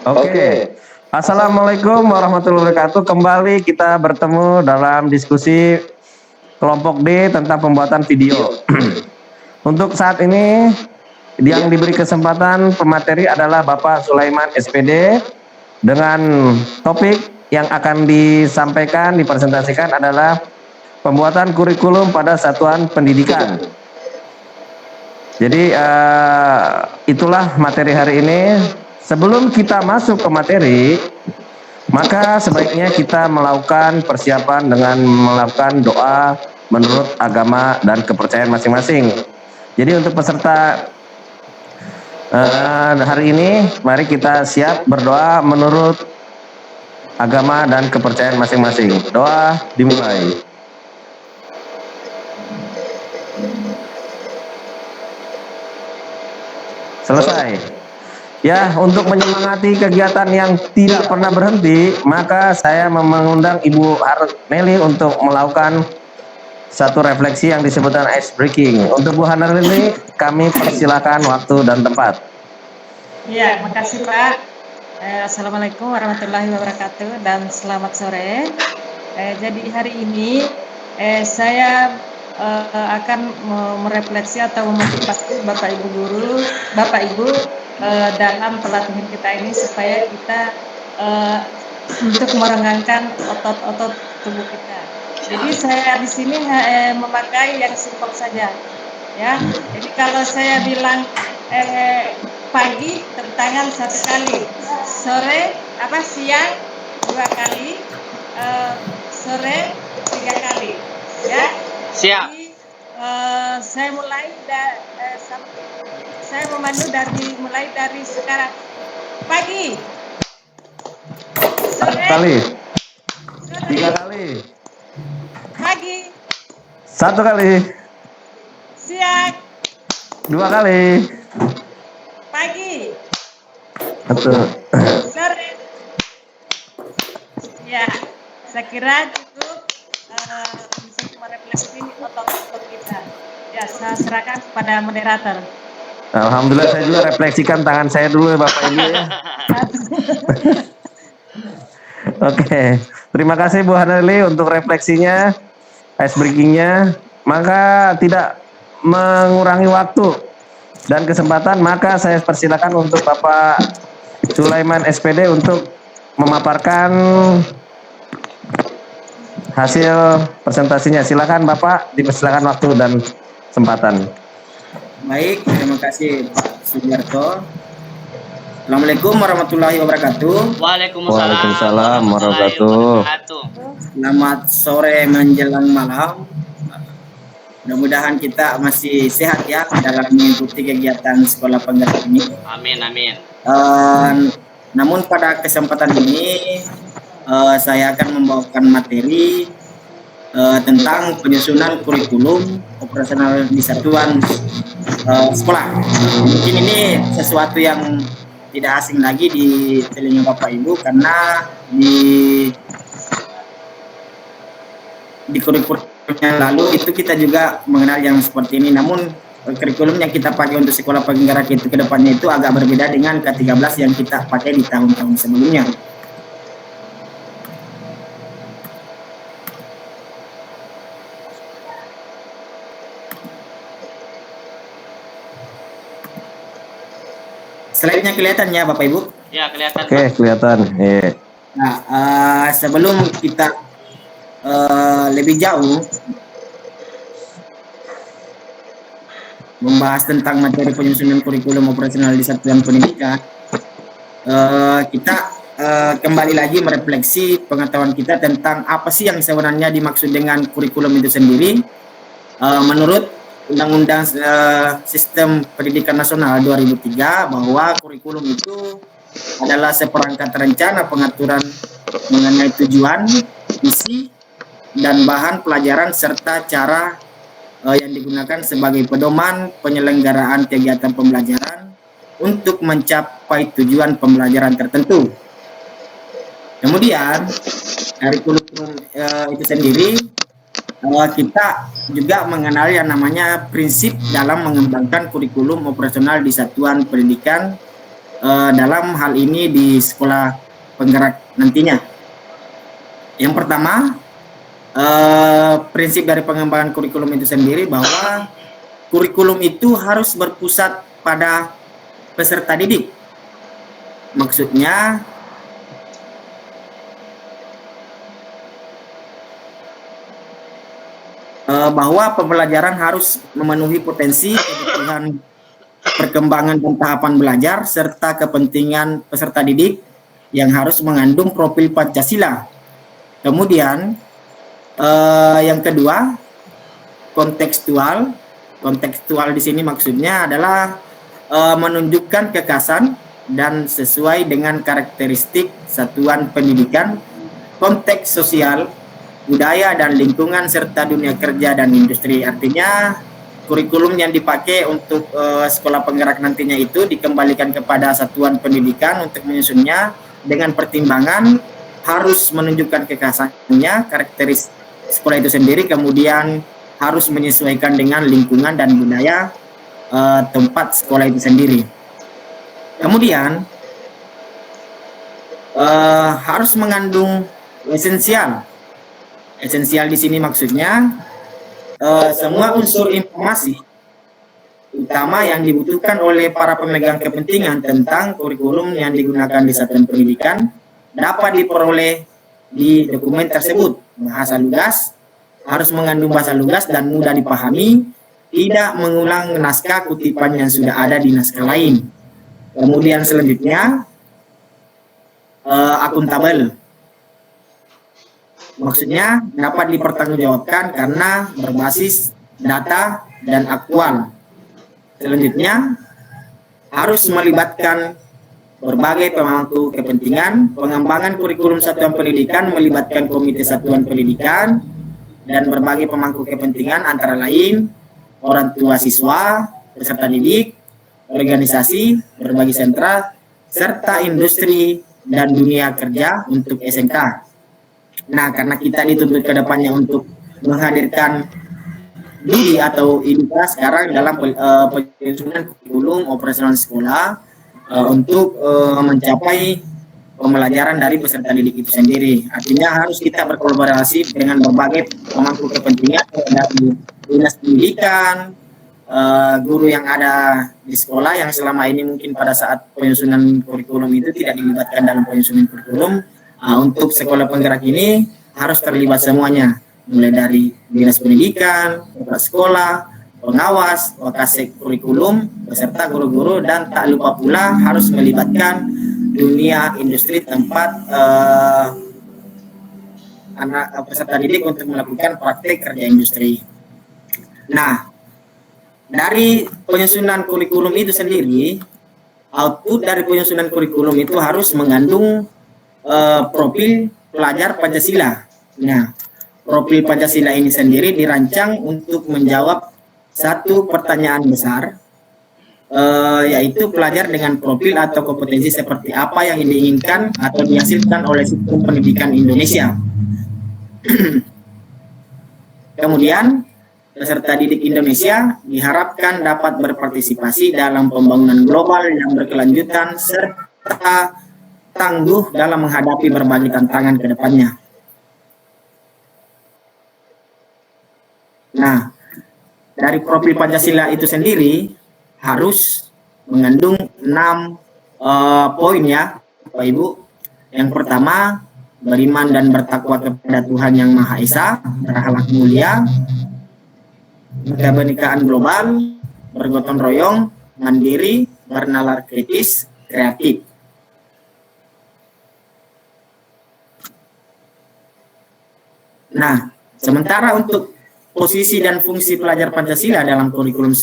Oke. Assalamualaikum warahmatullahi wabarakatuh. Kembali kita bertemu dalam diskusi kelompok D tentang pembuatan video. Untuk saat ini yang diberi kesempatan pemateri adalah Bapak Sulaiman SPD dengan topik yang akan disampaikan, dipresentasikan adalah pembuatan kurikulum pada satuan pendidikan. Jadi itulah materi hari ini. Sebelum kita masuk ke materi, maka sebaiknya kita melakukan persiapan dengan melakukan doa menurut agama dan kepercayaan masing-masing. Jadi untuk peserta hari ini, mari kita siap berdoa menurut agama dan kepercayaan masing-masing. Doa dimulai. Selesai. Ya, untuk menyemangati kegiatan yang tidak pernah berhenti, maka saya mengundang Ibu Harneli untuk melakukan satu refleksi yang disebutkan ice breaking. Untuk Bu Harneli, kami persilakan waktu dan tempat. Ya, makasih Pak. Assalamualaikum warahmatullahi wabarakatuh dan selamat sore. Jadi hari ini saya akan merefleksi atau memotivasi Bapak Ibu guru, Bapak Ibu dalam pelatihan kita ini supaya kita untuk merenggangkan otot-otot tubuh kita. Jadi saya di sini memakai yang simpel saja, ya. Jadi kalau saya bilang pagi tepuk tangan 1 kali, sore siang 2 kali, sore 3 kali, ya. Siap. Jadi, saya mulai saya memandu mulai dari sekarang. Pagi, sore, 1 kali, sore, 3 kali, pagi, 1 kali, siang, 2 kali, pagi, 1. sore. Ya, saya kira cukup bisa merefleksi otot-otot kita. Ya, saya serahkan kepada moderator. Alhamdulillah, saya juga refleksikan tangan saya dulu ya Bapak Ibu ya. Oke, terima kasih Bu Harneli untuk refleksinya, ice breakingnya. Maka tidak mengurangi waktu dan kesempatan, maka saya persilakan untuk Bapak Sulaiman SPD untuk memaparkan hasil presentasinya. Silakan Bapak, dipersilakan waktu dan kesempatan. Baik, terima kasih Pak Sugiarto. Assalamualaikum warahmatullahi wabarakatuh. Waalaikumsalam warahmatullahi wabarakatuh. Selamat sore menjelang malam. Mudah-mudahan kita masih sehat ya dalam mengikuti kegiatan sekolah penggerak ini. Amin, amin. Namun pada kesempatan ini saya akan membawakan materi tentang penyusunan kurikulum operasional di satuan sekolah. Mungkin ini sesuatu yang tidak asing lagi di telinga Bapak Ibu karena di kurikulum yang lalu itu kita juga mengenal yang seperti ini. Namun kurikulum yang kita pakai untuk sekolah penggerak itu ke depannya itu agak berbeda dengan K13 yang kita pakai di tahun-tahun sebelumnya. Slide-nya kelihatan ya Bapak Ibu? Ya, kelihatan. Oke, kelihatan. Yeah. Nah, sebelum kita lebih jauh membahas tentang materi penyusunan kurikulum operasional di satuan pendidikan, kita kembali lagi merefleksi pengetahuan kita tentang apa sih yang sebenarnya dimaksud dengan kurikulum itu sendiri. Menurut Undang-Undang Sistem Pendidikan Nasional 2003 bahwa kurikulum itu adalah seperangkat rencana pengaturan mengenai tujuan, visi, dan bahan pelajaran serta cara yang digunakan sebagai pedoman penyelenggaraan kegiatan pembelajaran untuk mencapai tujuan pembelajaran tertentu. Kemudian dari kurikulum itu sendiri kita juga mengenal yang namanya prinsip dalam mengembangkan kurikulum operasional di satuan pendidikan dalam hal ini di sekolah penggerak nantinya. Yang pertama, prinsip dari pengembangan kurikulum itu sendiri bahwa kurikulum itu harus berpusat pada peserta didik. Maksudnya bahwa pembelajaran harus memenuhi potensi, kebutuhan perkembangan dan tahapan belajar serta kepentingan peserta didik yang harus mengandung profil Pancasila. Kemudian yang kedua, kontekstual. Kontekstual di sini maksudnya adalah menunjukkan kekhasan dan sesuai dengan karakteristik satuan pendidikan, konteks sosial, budaya dan lingkungan serta dunia kerja dan industri. Artinya kurikulum yang dipakai untuk sekolah penggerak nantinya itu dikembalikan kepada satuan pendidikan untuk menyusunnya dengan pertimbangan harus menunjukkan kekhasannya, karakteristik sekolah itu sendiri, kemudian harus menyesuaikan dengan lingkungan dan budaya tempat sekolah itu sendiri. Kemudian harus mengandung esensial. Esensial di sini maksudnya semua unsur informasi utama yang dibutuhkan oleh para pemegang kepentingan tentang kurikulum yang digunakan di satuan pendidikan dapat diperoleh di dokumen tersebut. Bahasa lugas harus mengandung bahasa lugas dan mudah dipahami, tidak mengulang naskah kutipan yang sudah ada di naskah lain. Kemudian selanjutnya akuntabel. Maksudnya dapat dipertanggungjawabkan karena berbasis data dan aktual. Selanjutnya harus melibatkan berbagai pemangku kepentingan. Pengembangan kurikulum satuan pendidikan melibatkan komite satuan pendidikan dan berbagai pemangku kepentingan antara lain orang tua siswa, peserta didik, organisasi, berbagai sentra, serta industri dan dunia kerja untuk SMK. Nah, karena kita dituntut ke depannya untuk menghadirkan DUDI atau IDIKA sekarang dalam penyusunan kurikulum operasional sekolah untuk mencapai pembelajaran dari peserta didik itu sendiri. Artinya harus kita berkolaborasi dengan berbagai pemangku kepentingan dari dinas pendidikan, guru yang ada di sekolah yang selama ini mungkin pada saat penyusunan kurikulum itu tidak dilibatkan dalam penyusunan kurikulum. Untuk sekolah penggerak ini harus terlibat semuanya, mulai dari dinas pendidikan, kepala sekolah, pengawas, wakasek kurikulum, beserta guru-guru, dan tak lupa pula harus melibatkan dunia industri tempat anak peserta didik untuk melakukan praktek kerja industri. Nah, dari penyusunan kurikulum itu sendiri, output dari penyusunan kurikulum itu harus mengandung profil pelajar Pancasila. Nah, profil Pancasila ini sendiri dirancang untuk menjawab satu pertanyaan besar, yaitu pelajar dengan profil atau kompetensi seperti apa yang diinginkan atau dihasilkan oleh sistem pendidikan Indonesia. Kemudian, peserta didik Indonesia diharapkan dapat berpartisipasi dalam pembangunan global yang berkelanjutan serta tangguh dalam menghadapi berbagai tantangan ke depannya. Nah, dari profil Pancasila itu sendiri harus mengandung 6 poin ya, Bapak Ibu. Yang pertama, beriman dan bertakwa kepada Tuhan Yang Maha Esa, berakhlak mulia, kebenekaan global, bergotong royong, mandiri, bernalar kritis, kreatif. Nah, sementara untuk posisi dan fungsi pelajar Pancasila dalam kurikulum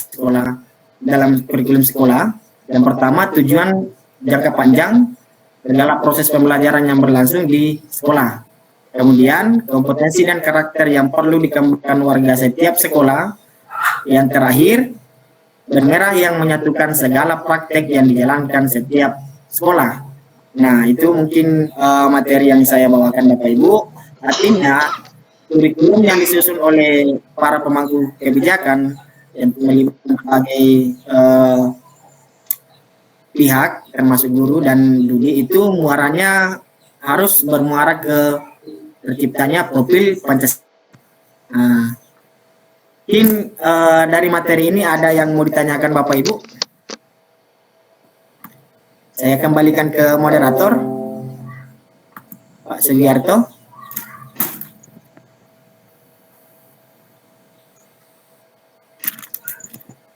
sekolah, yang pertama tujuan jangka panjang segala proses pembelajaran yang berlangsung di sekolah. Kemudian kompetensi dan karakter yang perlu dikembangkan warga setiap sekolah. Yang terakhir, bendera yang menyatukan segala praktek yang dijalankan setiap sekolah. Nah, itu mungkin materi yang saya bawakan Bapak Ibu. Artinya kurikulum yang disusun oleh para pemangku kebijakan yang melibatkan berbagai pihak termasuk guru dan Dudi itu muaranya harus bermuara ke terciptanya profil Pancasila. Nah, mungkin dari materi ini ada yang mau ditanyakan Bapak Ibu? Saya kembalikan ke moderator, Pak Sugiarto.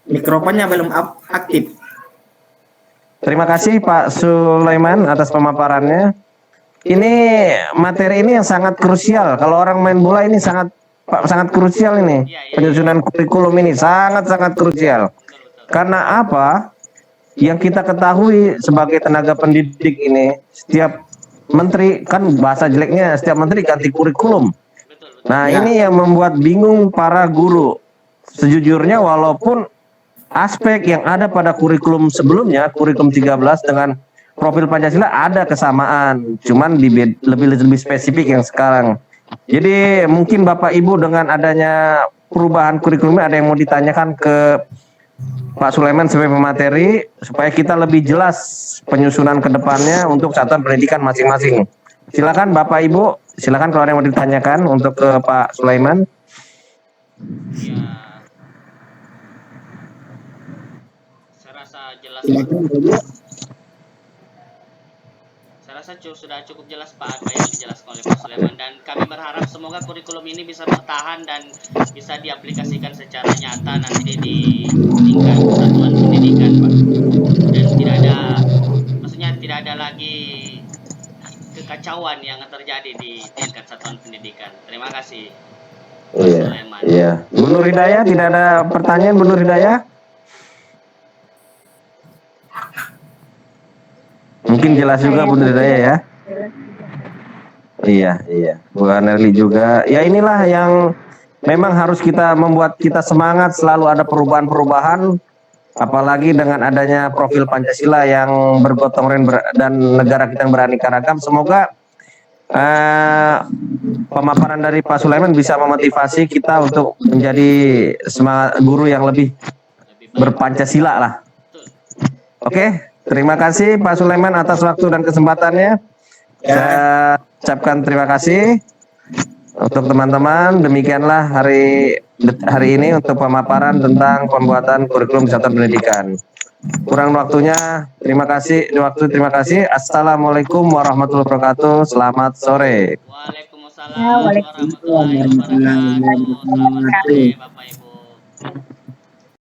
Mikrofonnya belum aktif. Terima kasih Pak Sulaiman atas pemaparannya. Ini materi ini yang sangat krusial. Kalau orang main bola ini sangat krusial ini. Penyusunan kurikulum ini sangat krusial. Karena apa? Yang kita ketahui sebagai tenaga pendidik ini, setiap menteri, kan bahasa jeleknya setiap menteri ganti kurikulum. Nah, ini yang membuat bingung para guru. Sejujurnya walaupun aspek yang ada pada kurikulum sebelumnya, kurikulum 13 dengan profil Pancasila ada kesamaan, cuman lebih spesifik yang sekarang. Jadi mungkin Bapak Ibu dengan adanya perubahan kurikulumnya ada yang mau ditanyakan ke Pak Sulaiman sebagai pemateri supaya kita lebih jelas penyusunan ke depannya untuk satuan pendidikan masing-masing. Silakan Bapak Ibu, silakan kalau ada yang mau ditanyakan untuk ke Pak Sulaiman. Ya, saya rasa jelas. Saya rasa sudah cukup jelas Pak apa yang dijelaskan oleh Pak Sulaiman, dan kami berharap semoga kurikulum ini bisa bertahan dan bisa diaplikasikan secara nyata nanti di tingkat satuan pendidikan Pak. Dan tidak ada lagi kekacauan yang terjadi di tingkat satuan pendidikan. Terima kasih Pak Sulaiman. Iya. Bu Nur Hidayah, tidak ada pertanyaan Bu Nur Hidayah? Mungkin jelas juga Bu Nur Hidayah ya. Iya. Bu Anerli juga. Ya inilah yang memang harus kita membuat kita semangat, selalu ada perubahan-perubahan, apalagi dengan adanya profil Pancasila yang bergotong royong dan negara kita yang beraneka ragam. Semoga pemaparan dari Pak Sulaiman bisa memotivasi kita untuk menjadi semangat guru yang lebih berpancasila lah. Oke, terima kasih Pak Sulaiman atas waktu dan kesempatannya. Saya ucapkan terima kasih untuk teman-teman. Demikianlah hari ini untuk pemaparan tentang pembuatan kurikulum satuan pendidikan. Kurang waktunya, terima kasih. Terima kasih. Assalamualaikum warahmatullahi wabarakatuh. Selamat sore. Waalaikumsalam warahmatullahi wabarakatuh. Selamat sore Bapak Ibu.